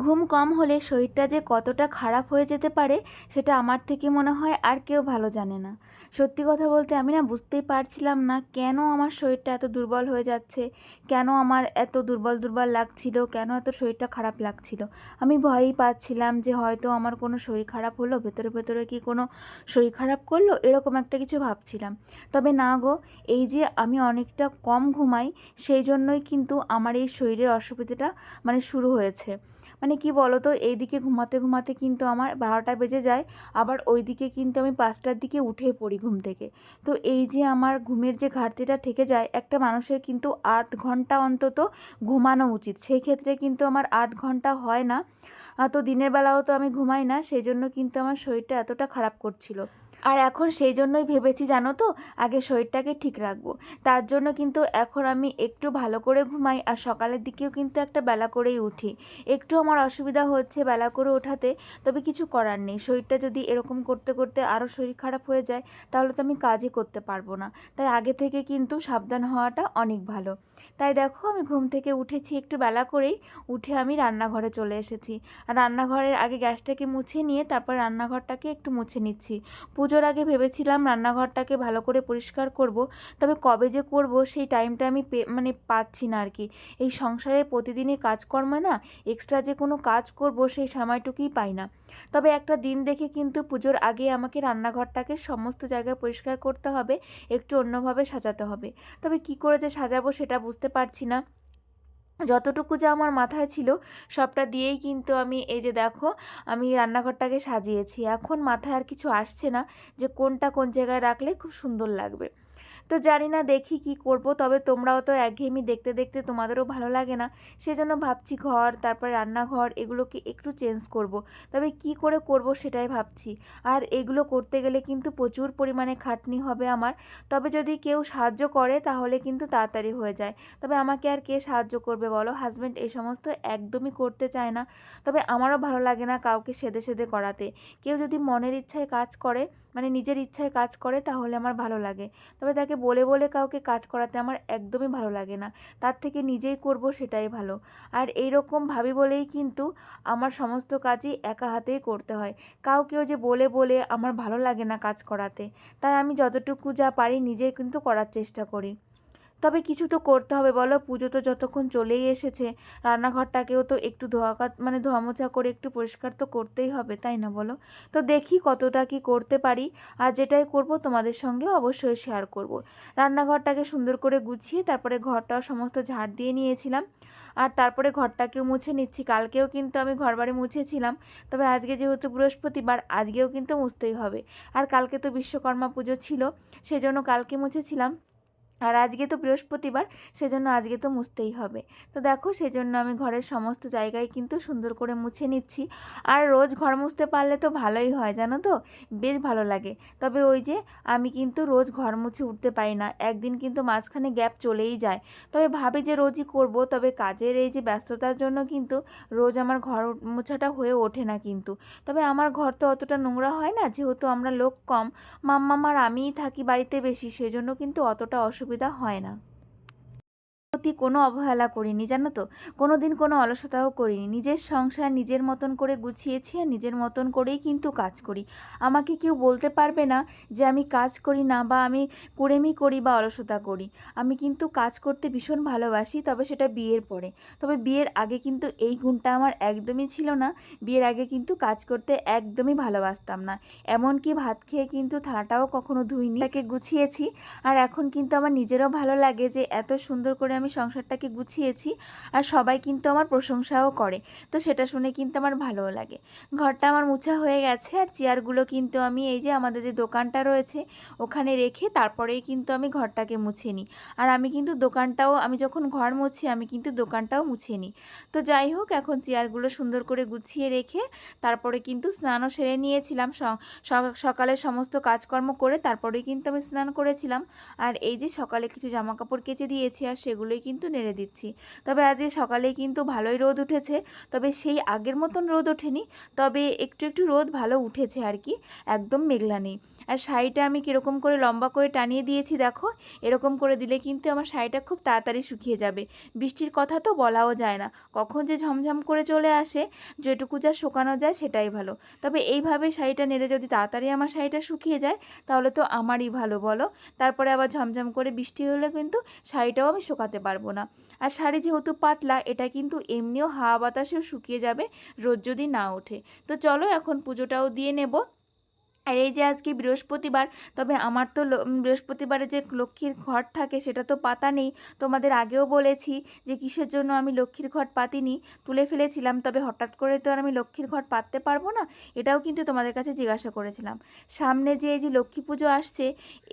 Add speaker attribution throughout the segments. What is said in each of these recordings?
Speaker 1: ঘুম কম হলে শরীরটা যে কতটা খারাপ হয়ে যেতে পারে সেটা আমার থেকে মনে হয় আর কেউ ভালো জানে না। সত্যি কথা বলতে আমি না বুঝতেই পারছিলাম না কেন আমার শরীরটা এত দুর্বল হয়ে যাচ্ছে, কেন আমার এত দুর্বল দুর্বল লাগছিল, কেন এত শরীরটা খারাপ লাগছিল। আমি ভয়ই পাচ্ছিলাম যে হয়তো আমার কোনো শরীর খারাপ হলো, ভেতরে ভেতরে কি কোনো শরীর খারাপ করলো, এরকম একটা কিছু ভাবছিলাম। তবে না গো, এই যে আমি অনেকটা কম ঘুমাই সেই জন্যই কিন্তু আমার এই শরীরের অসুবিধাটা শুরু হয়েছে। কি বলো তো, এইদিকে ঘুমাতে ঘুমাতে কিন্তু আমার 12টা বেজে যায়, আবার ওইদিকে কিন্তু আমি 5টার দিকে উঠে পড়ি ঘুম থেকে। তো এই যে আমার ঘুমের যে ঘাটতিটা থেকে যায়, একটা মানুষের কিন্তু 8 ঘন্টা অন্তত ঘুমানো উচিত, সেই ক্ষেত্রে কিন্তু আমার 8 ঘন্টা হয় না। তো দিনের বেলাও তো আমি ঘুমাই না, সেই জন্য কিন্তু আমার শরীরটা এতটা খারাপ করছিল। আর এখন সেই জন্যই ভেবেছি জানো তো, আগে শরীরটাকে ঠিক রাখবো। তার জন্য কিন্তু এখন আমি একটু ভালো করে ঘুমাই, আর সকালের দিকেও কিন্তু একটা বেলা করেই উঠি। একটু আমার অসুবিধা হচ্ছে বেলা করে ওঠাতে, তবে কিছু করার নেই। শরীরটা যদি এরকম করতে করতে আরও শরীর খারাপ হয়ে যায় তাহলে তো আমি কাজই করতে পারবো না। তাই আগে থেকে কিন্তু সাবধান হওয়াটা অনেক ভালো। তাই দেখো, আমি ঘুম থেকে উঠেছি একটু বেলা করেই, উঠে আমি রান্নাঘরে চলে এসেছি। আর রান্নাঘরের আগে গ্যাসটাকে মুছে নিয়ে তারপর রান্নাঘরটাকে একটু মুছে নিচ্ছি। পুজোর আগে ভেবেছিলাম রান্নাঘরটাকে ভালো করে পরিষ্কার করব, তবে কবে যে করব সেই টাইমটা আমি পাচ্ছি না আর কি। এই সংসারের প্রতিদিনই কাজকর্ম না, এক্সট্রা যে কোনো কাজ করব সেই সময়টুকুই পাই না। তবে একটা দিন দেখে কিন্তু পুজোর আগে আমাকে রান্নাঘরটাকে সমস্ত জায়গায় পরিষ্কার করতে হবে, একটু অন্যভাবে সাজাতে হবে। তবে কি করে যে সাজাবো সেটা বুঝতে পারছি না। যতটুকু যা আমার মাথায় ছিল সবটা দিয়েই কিন্তু আমি এই যে দেখো, আমি রান্নাঘরটাকে সাজিয়েছি। এখন মাথায় আর কিছু আসছে না যে কোনটা কোন জায়গায় রাখলে খুব সুন্দর লাগবে। তো জানি না, দেখি কি করব। তবে তোমরাও তো একঘেয়েমি দেখতে দেখতে তোমাদেরও ভালো লাগে না, সেজন্য ভাবছি ঘর, তারপর রান্নাঘর এগুলোকে একটু চেঞ্জ করব। তবে কি করে করব সেটাই ভাবছি। আর এগুলো করতে গেলে কিন্তু প্রচুর পরিমাণে খাটনি হবে আমার। তবে যদি কেউ সাহায্য করে তাহলে কিন্তু তাড়াতাড়ি হয়ে যায়। তবে আমাকে আর কে সাহায্য করবে বলো? হাজব্যান্ড এই সমস্ত একদমই করতে চায় না। তবে আমারও ভালো লাগে না কাউকে সেধে সেধে করাতে। কেউ যদি মনের ইচ্ছায় কাজ করে, নিজের ইচ্ছায় কাজ করে, তাহলে আমার ভালো লাগে। তবে তাকে বলে বলে কাউকে কাজ করাতে আমার একদমই ভালো লাগে না। তার থেকে নিজেই করব সেটাই ভালো। আর এই রকম ভাবি বলেই কিন্তু আমার সমস্ত কাজই একা হাতেই করতে হয়। কাউকেও যে বলে বলে আমার ভালো লাগে না কাজ করাতে। তাই আমি যতটুকু যা পারি নিজেই কিন্তু করার চেষ্টা করি। তবে কিছু তো করতে হবে বলো, পুজো তো যতক্ষণ চলেই এসেছে, রান্নাঘরটাকেও তো একটু ধোয়া মোছা করে একটু পরিষ্কার তো করতেই হবে, তাই না বলো? তো দেখি কতটা কি করতে পারি, আর যেটাই করব তোমাদের সঙ্গে অবশ্যই শেয়ার করব। রান্নাঘরটাকে সুন্দর করে গুছিয়ে তারপরে ঘরটাও সমস্ত ঝাড় দিয়ে নিয়েছিলাম, আর তারপরে ঘরটাকেও মুছে নিচ্ছি। কালকেও কিন্তু আমি ঘরবাড়ি মুছেছিলাম, তবে আজকে যেহেতু বৃহস্পতিবার আজকেও কিন্তু মুছতেই হবে। আর কালকে তো বিশ্বকর্মা পুজো ছিল, সেজন্য কালকে মুছেছিলাম। আর আজকে তো বৃহস্পতিবার, সেজন্য আজকে তো মুছতেই হবে। তো দেখো, সেজন্য আমি ঘরের সমস্ত জায়গায় কিন্তু সুন্দর করে মুছে নিচ্ছি। আর রোজ ঘর মুছতে পারলে তো ভালোই হয় জানো তো, বেশ ভালো লাগে। তবে ওই যে, আমি কিন্তু রোজ ঘর মুছে উঠতে পারি না, একদিন কিন্তু মাঝখানে গ্যাপ চলেই যায়। তবে ভাবি যে রোজই করব, তবে কাজের এই যে ব্যস্ততার জন্য কিন্তু রোজ আমার ঘর মোছাটা হয়ে ওঠে না কিন্তু। তবে আমার ঘর তো অতটা নোংরা হয় না, যেহেতু আমরা লোক কম, মাম্মাম আর আমিই থাকি বাড়িতে বেশি, সেজন্য কিন্তু অতটা অসুবিধা হয় না। প্রতি কোনো অবহেলা করিনি জানো তো, কোনো দিন কোনো অলসতাও করিনি। নিজের সংসার নিজের মতন করে গুছিয়েছি, আর নিজের মতন করেই কিন্তু কাজ করি। আমাকে কেউ বলতে পারবে না যে আমি কাজ করি না, বা আমি কুড়েমি করি বা অলসতা করি। আমি কিন্তু কাজ করতে ভীষণ ভালোবাসি, তবে সেটা বিয়ের পরে। তবে বিয়ের আগে কিন্তু এই গুণটা আমার একদমই ছিল না। বিয়ের আগে কিন্তু কাজ করতে একদমই ভালোবাসতাম না। এমনকি ভাত খেয়ে কিন্তু থালাটাও কখনো ধুইনি, তাকে গুছিয়েছি। আর এখন কিন্তু আমার নিজেরও ভালো লাগে যে এত সুন্দর করে আমি সংসারটাকে গুছিয়েছি, আর সবাই কিন্তু আমার প্রশংসাও করে। তো সেটা শুনে কিন্তু আমার ভালোও লাগে। ঘরটা আমার মুছা হয়ে গেছে, আর চেয়ারগুলো কিন্তু আমি এই যে আমাদের যে দোকানটা রয়েছে ওখানে রেখে তারপরেই কিন্তু আমি ঘরটাকে মুছে নিই। আর আমি কিন্তু দোকানটাও, আমি যখন ঘর মুছি আমি কিন্তু দোকানটাও মুছিয়ে নিই। তো যাই হোক, এখন চেয়ারগুলো সুন্দর করে গুছিয়ে রেখে তারপরে কিন্তু স্নানও সেরে নিয়েছিলাম। সকালে সমস্ত কাজকর্ম করে তারপরেই কিন্তু আমি স্নান করেছিলাম। আর এই যে সকালে কিছু জামা কাপড় কেচে দিয়েছি, আর সেগুলোই ভালোই কিন্তু নেড়ে দিচ্ছি। তবে আজকে সকালে কিন্তু ভালোই রোদ উঠেছে, তবে সেই আগের মতন রোদ ওঠেনি, তবে একটু একটু রোদ ভালো উঠেছে আর কি, একদম মেঘলা নেই। আর শাড়িটা আমি কীরকম করে লম্বা করে টানিয়ে দিয়েছি দেখো, এরকম করে দিলে কিন্তু আমার শাড়িটা খুব তাড়াতাড়ি শুকিয়ে যাবে। বৃষ্টির কথা তো বলাও যায় না, কখন যে ঝমঝম করে চলে আসে, যেটুকু যা শুকানো যায় সেটাই ভালো। তবে এইভাবে শাড়িটা নেড়ে যদি তাড়াতাড়ি আমার শাড়িটা শুকিয়ে যায় তাহলে তো আমারই ভালো, বলো। তারপরে আবার ঝমঝম করে বৃষ্টি হলে কিন্তু শাড়িটাও আমি শুকাতে পারবো না। আর শাড়ি যেহেতু পাতলা, এটা কিন্তু এমনিও হাওয়া বাতাসেও শুকিয়ে যাবে রোদ যদি না ওঠে। তো চলো এখন পুজোটাও দিয়ে নেব। আর এই যে আজকে বৃহস্পতিবার, তবে আমার তো বৃহস্পতিবারে যে লক্ষ্মীর ঘট থাকে সেটা তো পাতা নেই। তোমাদের আগেও বলেছি যে কিসের জন্য আমি লক্ষ্মীর ঘট পাতিনি, তুলে ফেলেছিলাম। তবে হঠাৎ করে তো আর আমি লক্ষ্মীর ঘট পাততে পারবো না, এটাও কিন্তু তোমাদের কাছে জিজ্ঞাসা করেছিলাম। সামনে যে এই যে লক্ষ্মী পুজো আসছে,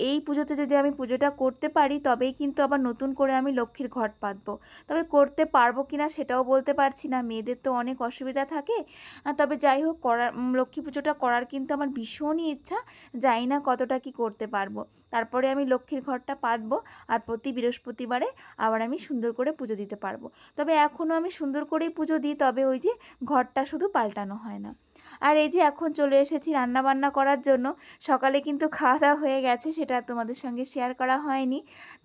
Speaker 1: এই পুজোতে যদি আমি পুজোটা করতে পারি তবেই কিন্তু আবার নতুন করে আমি লক্ষ্মীর ঘট পাতবো। তবে করতে পারবো কিনা সেটাও বলতে পারছি না, মেয়েদের তো অনেক অসুবিধা থাকে। তবে যাই হোক, লক্ষ্মী পুজোটা করার কিন্তু আমার ভীষণই ইচ্ছা, জানি না কতটা কি করতে পারবো। তারপরে আমি লক্ষ্মীর ঘরটা পাতবো আর প্রতি বৃহস্পতিবারে আবার আমি সুন্দর করে পুজো দিতে পারবো। তবে এখনও আমি সুন্দর করেই পুজো দিই, তবে ওই যে ঘরটা শুধু পাল্টানো হয় না। আর এই যে এখন চলে এসেছি রান্না বান্না করার জন্য। সকালে কিন্তু খাওয়া দাওয়া হয়ে গেছে, সেটা তোমাদের সঙ্গে শেয়ার করা হয়নি।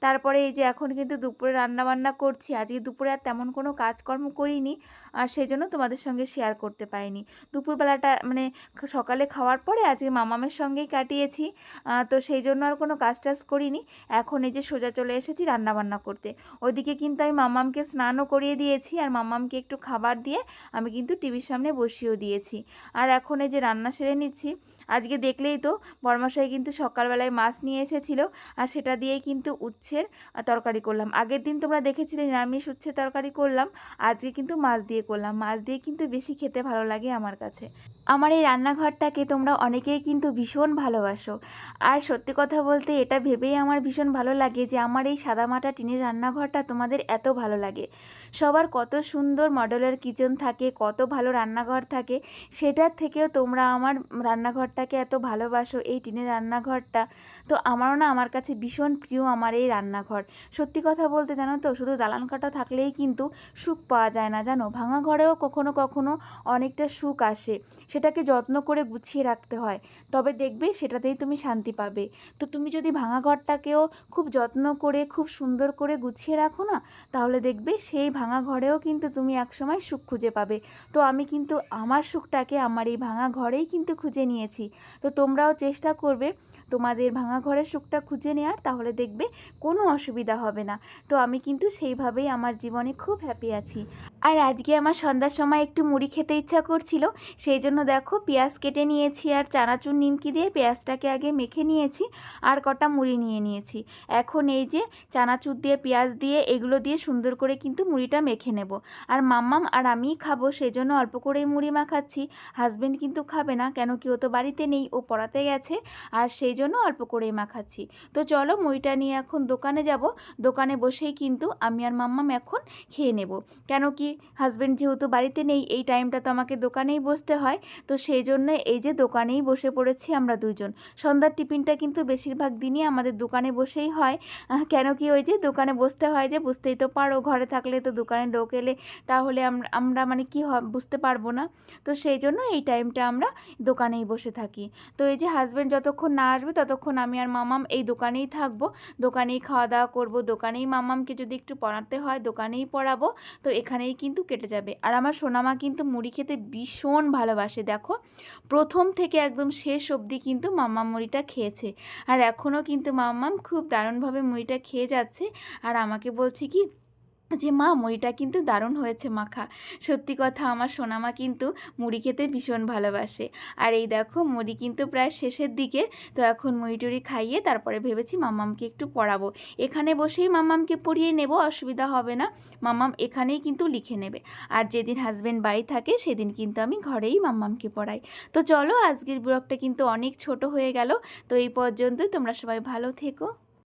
Speaker 1: তারপরে এই যে এখন কিন্তু দুপুরে রান্না বান্না করছি। আজকে দুপুরে আর তেমন কোনো কাজকর্ম করিনি, আর সেই জন্য তোমাদের সঙ্গে শেয়ার করতে পারিনি। দুপুরবেলাটা মানে সকালে খাওয়ার পরে আজকে মামামের সঙ্গেই কাটিয়েছি, তো সেই জন্য আর কোনো কাজ টাজ করিনি। এখন এই যে সোজা চলে এসেছি রান্না বান্না করতে। ওইদিকে কিন্তু আমি মামামকে স্নানও করিয়ে দিয়েছি, আর মামামকে একটু খাবার দিয়ে আমি কিন্তু টিভির সামনে বসিয়েও দিয়েছি। আর এখন এই যে রান্না সেরে নিচ্ছি। আজকে দেখলেই তো বরমশাই কিন্তু সকালবেলায় মাছ নিয়ে এসেছিলো, আর সেটা দিয়েই কিন্তু উচ্ছের তরকারি করলাম। আগের দিন তোমরা দেখেছিলে নিরামিষ উচ্ছের তরকারি করলাম, আজকে কিন্তু মাছ দিয়ে করলাম। মাছ দিয়ে কিন্তু বেশি খেতে ভালো লাগে আমার কাছে। আমার এই রান্নাঘরটাকে তোমরা অনেকেই কিন্তু ভীষণ ভালোবাসো, আর সত্যি কথা বলতে এটা ভেবেই আমার ভীষণ ভালো লাগে যে আমার এই সাদামাটা টিনের রান্নাঘরটা তোমাদের এত ভালো লাগে। সবার কত সুন্দর মডেলের কিচেন থাকে, কত ভালো রান্নাঘর থাকে, সেটার থেকেও তোমরা আমার রান্নাঘরটাকে এত ভালোবাসো, এই টিনের রান্নাঘরটা। তো আমারও না, আমার কাছে ভীষণ প্রিয় আমার এই রান্নাঘর। সত্যি কথা বলতে জানো তো, শুধু দালান কাটা থাকলেই কিন্তু সুখ পাওয়া যায় না, জানো। ভাঙা ঘরেও কখনো কখনো অনেকটা সুখ আসে, সেটাকে যত্ন করে গুছিয়ে রাখতে হয়, তবে দেখবে সেটাতেই তুমি শান্তি পাবে। তো তুমি যদি ভাঙা ঘরটাকেও খুব যত্ন করে খুব সুন্দর করে গুছিয়ে রাখো না, তাহলে দেখবে সেই ভাঙা ঘরেও কিন্তু তুমি একসময় সুখ খুঁজে পাবে। তো আমি কিন্তু আমার সুখটাকে আমার এই ভাঙা ঘরেই কিন্তু খুঁজে নিয়েছি। তো তোমরাও চেষ্টা করবে তোমাদের ভাঙা ঘরের সুখটা খুঁজে নেওয়ার, তাহলে দেখবে কোনো অসুবিধা হবে না। তো আমি কিন্তু সেইভাবেই আমার জীবনে খুব হ্যাপি আছি। আর আজকে আমার সন্ধ্যার সময় একটু মুড়ি খেতে ইচ্ছা করছিল, সেই জন্য দেখো পেঁয়াজ কেটে নিয়েছি, আর চানাচুর নিমকি দিয়ে পেঁয়াজটাকে আগে মেখে নিয়েছি, আর কটা মুড়ি নিয়ে নিয়েছি। এখন এই যে চানাচুর দিয়ে পেঁয়াজ দিয়ে এগুলো দিয়ে সুন্দর করে কিন্তু মুড়িটা মেখে নেব। আর মাম্মাম আর আমিই খাবো, সেই জন্য অল্প করেই মুড়ি মাখাচ্ছি। হাজব্যান্ড কিন্তু খাবে না, কেন কি ও তো বাড়িতে নেই, ও পড়াতে গেছে, আর সেই জন্য অল্প করেই মাখাচ্ছি। তো চলো মুড়িটা নিয়ে এখন দোকানে যাব। দোকানে বসেই কিন্তু আমি আর মাম্মাম এখন খেয়ে নেব, কেন কি হাজব্যান্ড যেহেতু বাড়িতে নেই, এই টাইমটা তো আমাকে দোকানেই বসতে হয়। তো সেই জন্য এই যে দোকানেই বসে পড়েছি আমরা দুজন। সন্ধ্যার টিফিনটা কিন্তু বেশিরভাগ দিনই আমাদের দোকানে বসেই হয়, কেন কি ওই যে দোকানে বসতে হয়, যে বুঝতেই তো পারো, ঘরে থাকলে তো দোকানে লোক এলে তাহলে আমরা মানে কি বুঝতে পারবো না। তো সেই জন্য এই টাইমটা আমরা দোকানেই বসে থাকি। তো এই যে হাজব্যান্ড যতক্ষণ না আসবে ততক্ষণ আমি আর মামাম এই দোকানেই থাকবো, দোকানেই খাওয়া দাওয়া করবো, দোকানেই মামামকে যদি একটু পড়াতে হয় দোকানেই পড়াবো। তো এখানেই কিন্তু কেটে যাবে। আর আমার সোনামা কিন্তু মুড়ি খেতে ভীষণ ভালোবাসে, দেখো প্রথম থেকে একদম শেষ অবধি কিন্তু মাম্মাম মুড়িটা খেয়েছে, আর এখনও কিন্তু মাম্মাম খুব দারুণভাবে মুড়িটা খেয়ে যাচ্ছে। আর আমাকে বলছে কি যে মা মুড়িটা কিন্তু দারুণ হয়েছে মাখা। সত্যি কথা, আমার সোনামা কিন্তু মুড়ি খেতে ভীষণ ভালোবাসে। আর এই দেখো মুড়ি কিন্তু প্রায় শেষের দিকে, তো এখন মুড়ি টুড়ি খাইয়ে তারপরে ভেবেছি মাম্মামকে একটু পড়াবো। এখানে বসেই মাম্মামকে পড়িয়ে নেব, অসুবিধা হবে না, মাম্মাম এখানেই কিন্তু লিখে নেবে। আর যেদিন হাজব্যান্ড বাড়ি থাকে সেদিন কিন্তু আমি ঘরেই মাম্মামকে পড়াই। তো চলো আজকের ব্লগটা কিন্তু অনেক ছোট হয়ে গেল, তো এই পর্যন্ত, তোমরা সবাই ভালো থেকো।